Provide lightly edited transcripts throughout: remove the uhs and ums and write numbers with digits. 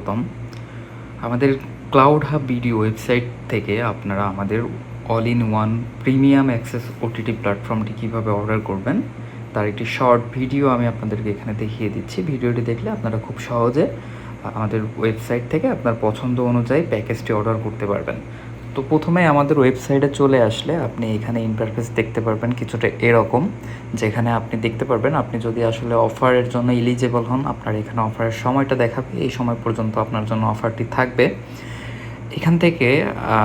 স্বাগতম। আমাদের cloud hub video website থেকে আপনারা আমাদের all in one premium access OTT প্ল্যাটফর্মটি কীভাবে অর্ডার করবেন তার একটি শর্ট ভিডিও আমি আপনাদেরকে এখানে দেখিয়ে দিচ্ছি। ভিডিওটি দেখলে আপনারা খুব সহজে আমাদের ওয়েবসাইট থেকে আপনার পছন্দ অনুযায়ী প্যাকেজটি অর্ডার করতে পারবেন। তো প্রথমে আমাদের ওয়েবসাইটে চলে আসলে আপনি এখানে ইন্টারফেস দেখতে পারবেন কিছুটা এরকম, যেখানে আপনি দেখতে পারবেন আপনি যদি আসলে অফারের জন্য এলিজেবল হন, আপনার এখানে অফারের সময়টা দেখাবে, এই সময় পর্যন্ত আপনার জন্য অফারটি থাকবে। এখান থেকে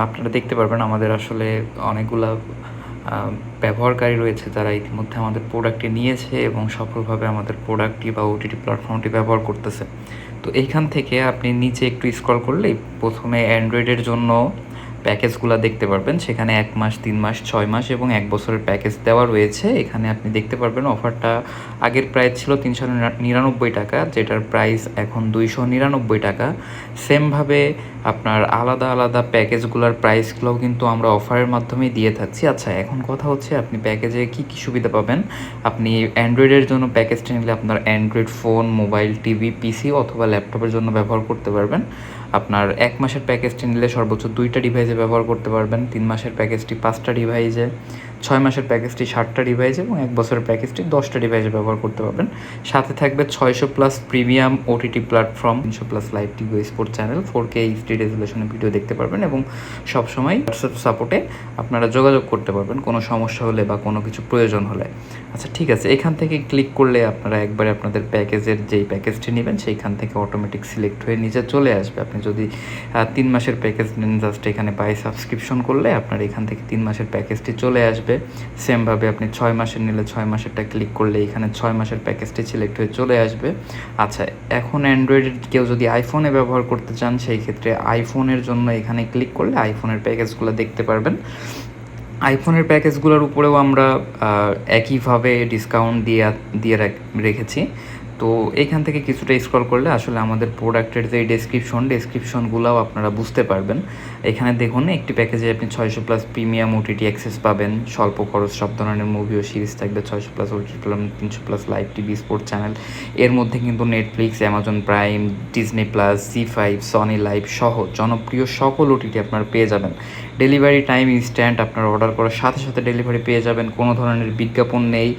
আপনারা দেখতে পারবেন আমাদের আসলে অনেকগুলা ব্যবহারকারী রয়েছে যারা ইতিমধ্যে আমাদের প্রোডাক্টটি নিয়েছে এবং সফলভাবে আমাদের প্রোডাক্টটি বা ওটিটি প্ল্যাটফর্মটি ব্যবহার করতেছে। তো এইখান থেকে আপনি নিচে একটু স্ক্রল করলেই প্রথমে অ্যান্ড্রয়েডের জন্য প্যাকেজগুলো দেখতে পারবেন। সেখানে 1 মাস, 3 মাস, 6 মাস এবং 1 বছরের প্যাকেজ দেওয়া রয়েছে। এখানে আপনি দেখতে পারবেন অফারটা আগের প্রাইস ছিল 399 টাকা, যেটার প্রাইস এখন 299 টাকা। সেমভাবে আপনার আলাদা আলাদা প্যাকেজগুলোর প্রাইসগুলোও কিন্তু আমরা অফারের মাধ্যমেই দিয়ে থাকছি। আচ্ছা, এখন কথা হচ্ছে আপনি প্যাকেজে কী কী সুবিধা পাবেন। আপনি অ্যান্ড্রয়েডের জন্য প্যাকেজটা নিলে আপনার অ্যান্ড্রয়েড ফোন, মোবাইল, টিভি, পিসি অথবা ল্যাপটপের জন্য ব্যবহার করতে পারবেন। আপনার 1 মাসের প্যাকেজটি নিলে সর্বোচ্চ 2টা ডিভাইসে ব্যবহার করতে পারবেন, 3 মাসের প্যাকেজটি 5টা ডিভাইসে, 6 মাসের প্যাকেজটি 7টা ডিভাইসে এবং 1 বছরের প্যাকেজটি 10টা ডিভাইসে ব্যবহার করতে পারবেন। সাথে থাকবে 600+ premium OTT platform, 300+ live TV sport channel, 4K HD রেজুলেশনের ভিডিও দেখতে পারবেন এবং সবসময় হোয়াটসঅ্যাপ সাপোর্টে আপনারা যোগাযোগ করতে পারবেন কোনো সমস্যা হলে বা কোনো কিছু প্রয়োজন হলে। আচ্ছা, ঠিক আছে, এখান থেকে ক্লিক করলে আপনারা একবারে আপনাদের প্যাকেজের যেই প্যাকেজটি নেবেন সেইখান থেকে অটোমেটিক সিলেক্ট হয়ে নিচে চলে আসবে। আপনি যদি 3 মাসের প্যাকেজ নেন, জাস্ট এখানে বাই সাবস্ক্রিপশন করলে আপনার এখান থেকে 3 মাসের প্যাকেজটি চলে আসবে। সেমভাবে আপনি 6 মাসের নিলে 6 মাসেরটা ক্লিক করলে এখানে 6 মাসের প্যাকেজটি সিলেক্ট হয়ে চলে আসবে। আচ্ছা, এখন অ্যান্ড্রয়েডের কেউ যদি আইফোনে ব্যবহার করতে চান সেই ক্ষেত্রে আইফোনের জন্য এখানে ক্লিক করলে আইফোনের প্যাকেজগুলো দেখতে পারবেন। আইফোনের প্যাকেজগুলোর উপরেও আমরা একইভাবে ডিসকাউন্ট দিয়ে রেখেছি। তো এইখান থেকে কিছুটা স্ক্রল করলে আসলে আমাদের প্রোডাক্টের যে ডেসক্রিপশনগুলোও আপনারা বুঝতে পারবেন। এখানে দেখুন একটি প্যাকেজে আপনি 600+ প্রিমিয়াম ওটিটি অ্যাক্সেস পাবেন, স্বল্প খরচ সব ধরনের মুভি ও সিরিজ থাকবে, 600+ OTT plan, 300+ live TV sport channel. এর মধ্যে কিন্তু Netflix, Amazon Prime, Disney plus, Zee5, Sony live সহ জনপ্রিয় সকল ওটিটি আপনারা পেয়ে যাবেন। ডেলিভারি টাইম ইনস্ট্যান্ট, আপনারা অর্ডার করার সাথে সাথে ডেলিভারি পেয়ে যাবেন, কোনো ধরনের বিজ্ঞাপন নেই।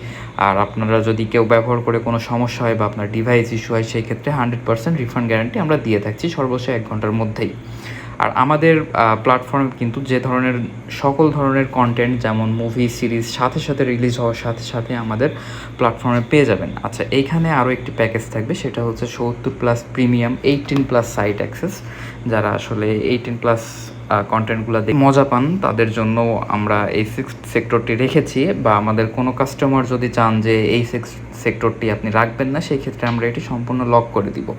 আর আপনারা যদি কেউ ব্যবহার করে কোনো সমস্যা হয় বা আপনার ডিভাইস ইস্যু হয় সেই ক্ষেত্রে 100% রিফান্ড গ্যারান্টি আমরা দিয়ে থাকছি সর্বোচ্চ 1 ঘন্টার মধ্যেই। আর আমাদের প্ল্যাটফর্মে কিন্তু যে ধরনের সকল ধরনের কন্টেন্ট যেমন মুভি, সিরিজ সাথে সাথে রিলিজ হওয়ার সাথে সাথে আমাদের প্ল্যাটফর্মে পেয়ে যাবেন। আচ্ছা, এইখানে আরও একটি প্যাকেজ থাকবে, সেটা হচ্ছে 70+ প্রিমিয়াম 18+ সাইট অ্যাক্সেস। যারা আসলে 18+ কন্টেন্টগুলো দেখে মজা পান তাদের জন্য আমরা এই সেক্টরটি রেখেছি, বা আমাদের কোনো কাস্টমার যদি চান যে এই সেক্টরটি আপনি রাখবেন না সেই ক্ষেত্রে আমরা এটি সম্পূর্ণ লক করে দিব।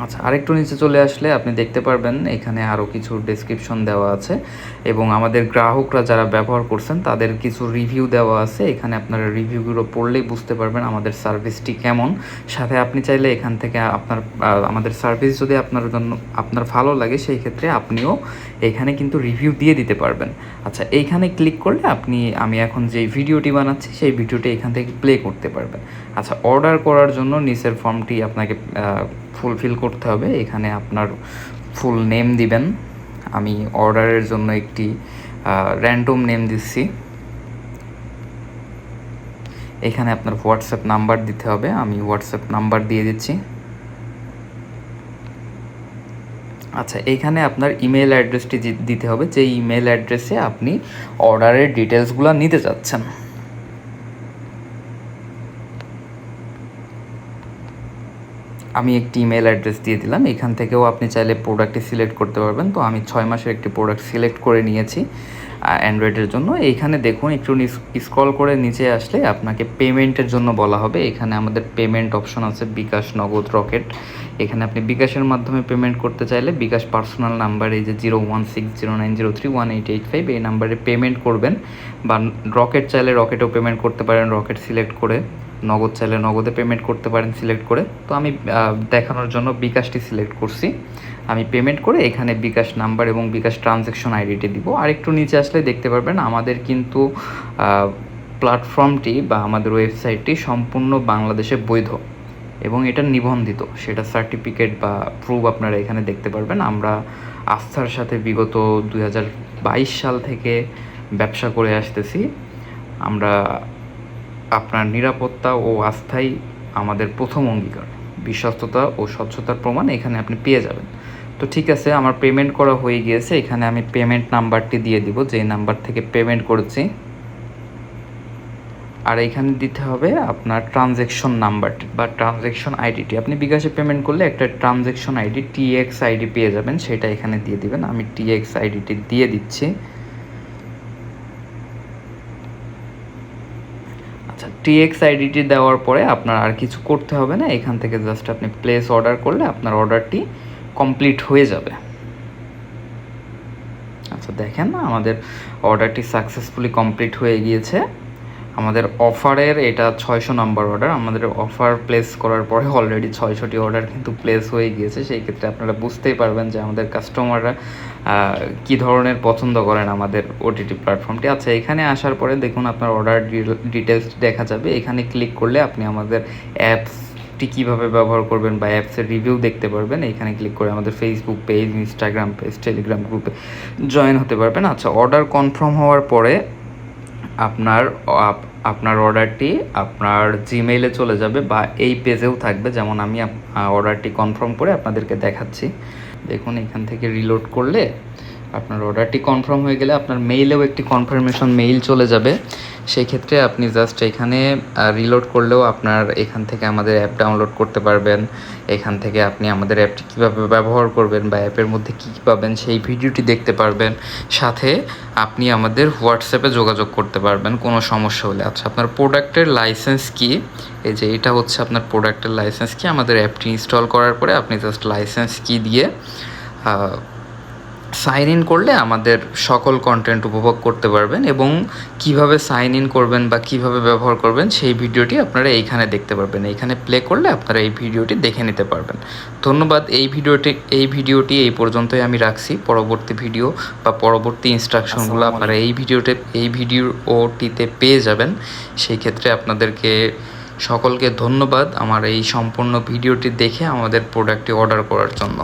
আচ্ছা, আরেকটু নিচে চলে আসলে আপনি দেখতে পারবেন এখানে আরও কিছু ডেসক্রিপশন দেওয়া আছে এবং আমাদের গ্রাহকরা যারা ব্যবহার করছেন তাদের কিছু রিভিউ দেওয়া আছে। এখানে আপনারা রিভিউগুলো পড়লেই বুঝতে পারবেন আমাদের সার্ভিসটি কেমন। সাথে আপনি চাইলে এখান থেকে আমাদের সার্ভিস যদি আপনার ভালো লাগে সেই ক্ষেত্রে আপনিও এখানে কিন্তু রিভিউ দিয়ে দিতে পারবেন। আচ্ছা, এইখানে ক্লিক করলে আমি এখন যে ভিডিওটি বানাচ্ছি সেই ভিডিওটি এখান থেকে প্লে করতে পারবেন। আচ্ছা, অর্ডার করার জন্য নিচের ফর্মটি আপনাকে ফুলফিল করতে হবে। এখানে আপনার ফুল নেম দিবেন। আমি অর্ডারের জন্য একটি র্যান্ডম নেম দিচ্ছি। এখানে আপনার হোয়াটসঅ্যাপ নাম্বার দিতে হবে, আমি হোয়াটসঅ্যাপ নাম্বার দিয়ে দিচ্ছি। আচ্ছা, এইখানে আপনার ইমেল অ্যাড্রেসটি দিতে হবে, যে ইমেল অ্যাড্রেসে আপনি অর্ডারের ডিটেলসগুলো নিতে চাচ্ছেন। আমি একটি ইমেল অ্যাড্রেস দিয়ে দিলাম। এখান থেকেও আপনি চাইলে প্রোডাক্টটি সিলেক্ট করতে পারবেন। তো আমি 6 মাসের একটি প্রোডাক্ট সিলেক্ট করে নিয়েছি অ্যান্ড্রয়েডের জন্য। এইখানে দেখুন একটু স্ক্রল করে নিচে আসলে আপনাকে পেমেন্টের জন্য বলা হবে। এখানে আমাদের পেমেন্ট অপশন আছে, বিকাশ, নগদ, রকেট। এখানে আপনি বিকাশের মাধ্যমে পেমেন্ট করতে চাইলে বিকাশ পার্সোনাল নাম্বার এই যে 016090318885 এই নাম্বারে পেমেন্ট করবেন, বা রকেট চাইলে রকেটেও পেমেন্ট করতে পারেন, রকেট সিলেক্ট করে। নগদ চাইলে নগদে পেমেন্ট করতে পারেন সিলেক্ট করে। তো আমি দেখানোর জন্য বিকাশটি সিলেক্ট করছি। আমি পেমেন্ট করে এখানে বিকাশ নাম্বার এবং বিকাশ ট্রানজ্যাকশন আইডিটি দিব। আর একটু নিচে আসলে দেখতে পারবেন আমাদের কিন্তু প্ল্যাটফর্মটি বা আমাদের ওয়েবসাইটটি সম্পূর্ণ বাংলাদেশে বৈধ। এবং এটা নিবন্ধিত, সেটা সার্টিফিকেট বা প্রুফ আপনারা এখানে দেখতে পারবেন। আমরা আস্থার সাথে বিগত 2022 সাল থেকে ব্যবসা করে আসতেছি। আমরা আপনার নিরাপত্তা ও আস্থাই আমাদের প্রথম অঙ্গীকার। বিশ্বস্ততা ও স্বচ্ছতার প্রমাণ এখানে আপনি পেয়ে যাবেন। তো ঠিক আছে, আমার পেমেন্ট করা হয়ে গিয়েছে। এখানে আমি পেমেন্ট নাম্বারটি দিয়ে দিব, যে নাম্বার থেকে পেমেন্ট করেছি। আর এখানে দিতে হবে আপনার ট্রানজ্যাকশন নাম্বারটি বা ট্রানজ্যাকশন আইডিটি। আপনি বিকাশে পেমেন্ট করলে একটা ট্রানজ্যাকশন আইডি টিএক্স আইডি পেয়ে যাবেন, সেটা এখানে দিয়ে দিবেন। আমি টিএক্স আইডিটি দিয়ে দিচ্ছি। আচ্ছা, টিএক্স আইডিটি দেওয়ার পরে আপনার আর কিছু করতে হবে না। এখান থেকে জাস্ট আপনি প্লেস অর্ডার করলে আপনার অর্ডারটি কমপ্লিট হয়ে যাবে। আচ্ছা, দেখেন আমাদের অর্ডারটি সাকসেসফুলি কমপ্লিট হয়ে গিয়েছে। আমাদের অফারের এটা 600 নাম্বার অর্ডার। আমাদের অফার প্লেস করার পরে অলরেডি 600টি অর্ডার কিন্তু প্লেস হয়ে গিয়েছে। সেই ক্ষেত্রে আপনারা বুঝতেই পারবেন যে আমাদের কাস্টমাররা কী ধরনের পছন্দ করেন আমাদের ওটিটি প্ল্যাটফর্মটি। আচ্ছা, এখানে আসার পরে দেখুন আপনার অর্ডার ডিটেলস দেখা যাবে। এখানে ক্লিক করলে আপনি আমাদের অ্যাপসটি কীভাবে ব্যবহার করবেন বা অ্যাপসের রিভিউ দেখতে পারবেন। এখানে ক্লিক করে আমাদের Facebook page, Instagram page, Telegram গ্রুপে জয়েন হতে পারবেন। আচ্ছা, অর্ডার কনফার্ম হওয়ার পরে আপনার অর্ডারটি আপনার জিমেইলে চলে যাবে বা এই পেজেও থাকবে। যেমন আমি অর্ডারটি কনফার্ম করে আপনাদেরকে দেখাচ্ছি। দেখুন, এখান থেকে রিলোড করলে আপনার অর্ডারটি কনফার্ম হয়ে গেলে আপনার মেইলেও একটি কনফার্মেশন মেইল চলে যাবে। সেই ক্ষেত্রে আপনি জাস্ট এখানে রিলোড করলেও আপনার এখান থেকে আমাদের অ্যাপ ডাউনলোড করতে পারবেন। এখান থেকে আপনি আমাদের অ্যাপটি কীভাবে ব্যবহার করবেন বা অ্যাপের মধ্যে কী কী পাবেন সেই ভিডিওটি দেখতে পারবেন। সাথে আপনি আমাদের হোয়াটসঅ্যাপে যোগাযোগ করতে পারবেন কোনো সমস্যা হলে। আচ্ছা, আপনার প্রোডাক্টের লাইসেন্স কি? এই যে এটা হচ্ছে আপনার প্রোডাক্টের লাইসেন্স কি। আমাদের অ্যাপটি ইনস্টল করার পরে আপনি জাস্ট লাইসেন্স কি দিয়ে সাইন ইন করলে আমাদের সকল কন্টেন্ট উপভোগ করতে পারবেন। এবং কিভাবে সাইন ইন করবেন বা কিভাবে ব্যবহার করবেন সেই ভিডিওটি আপনারা এইখানে দেখতে পারবেন। এইখানে প্লে করলে আপনারা এই ভিডিওটি দেখে নিতে পারবেন। ধন্যবাদ। এই ভিডিওটি এই পর্যন্তই আমি রাখছি। পরবর্তী ভিডিও বা পরবর্তী ইনস্ট্রাকশনগুলো আপনারা এই ভিডিওটিতে পেয়ে যাবেন। সেই ক্ষেত্রে আপনাদেরকে সকলকে ধন্যবাদ আমার এই সম্পূর্ণ ভিডিওটি দেখে আমাদের প্রোডাক্টটি অর্ডার করার জন্য।